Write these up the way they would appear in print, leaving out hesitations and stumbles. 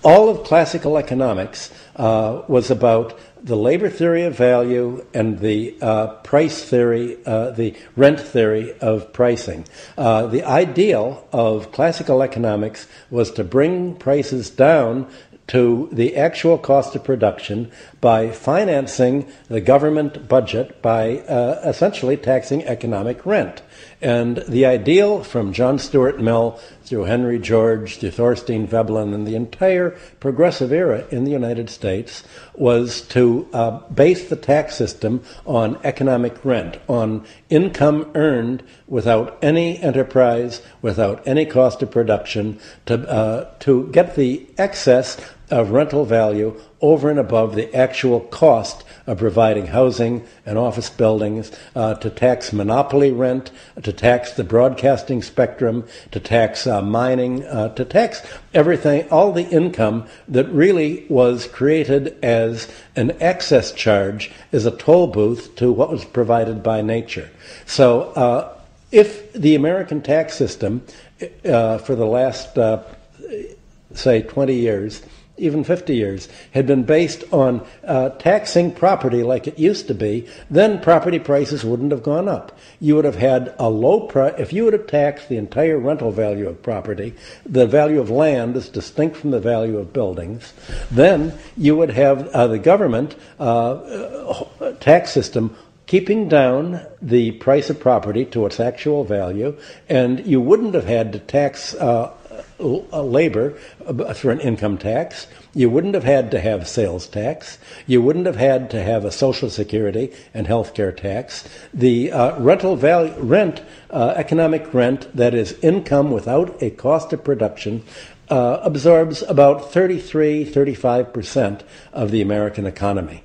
all of classical economics was about the labor theory of value and the price theory, the rent theory of pricing. The ideal of classical economics was to bring prices down to the actual cost of production by financing the government budget by essentially taxing economic rent. And the ideal from John Stuart Mill through Henry George, through Thorstein Veblen, and the entire progressive era in the United States was to base the tax system on economic rent, on income earned without any enterprise, without any cost of production, to get the excess of rental value over and above the actual cost of providing housing and office buildings, to tax monopoly rent, to tax the broadcasting spectrum, to tax mining, to tax everything, all the income that really was created as an excess charge, as a toll booth to what was provided by nature. So if the American tax system for the last, say, 20 years, even 50 years, had been based on taxing property like it used to be, then property prices wouldn't have gone up. You would have had a low price. If you would have taxed the entire rental value of property, the value of land is distinct from the value of buildings, then you would have the government tax system keeping down the price of property to its actual value, and you wouldn't have had to tax labor through an income tax. You wouldn't have had to have sales tax. You wouldn't have had to have a Social Security and health care tax. The rental value, economic rent, that is income without a cost of production, absorbs about 35% of the American economy.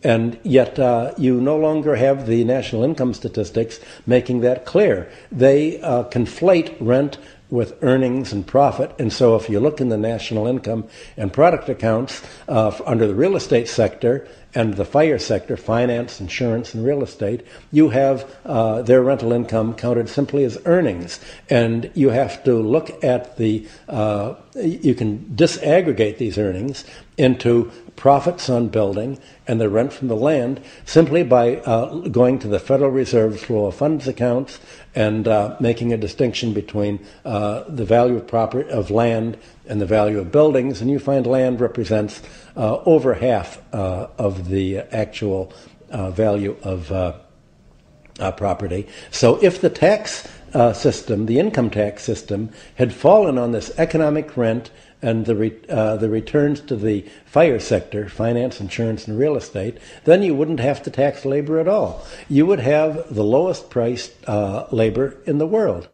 And yet you no longer have the national income statistics making that clear. They conflate rent with earnings and profit. And so if you look in the national income and product accounts under the real estate sector and the FIRE sector, finance, insurance, and real estate, you have their rental income counted simply as earnings. And you have to look at you can disaggregate these earnings into profits on building and the rent from the land simply by going to the Federal Reserve's flow of funds accounts and making a distinction between the value of land and the value of buildings, and you find land represents over half of the actual value of property. So if the tax system, the income tax system, had fallen on this economic rent and the returns to the FIRE sector, finance, insurance, and real estate, then you wouldn't have to tax labor at all. You would have the lowest priced labor in the world.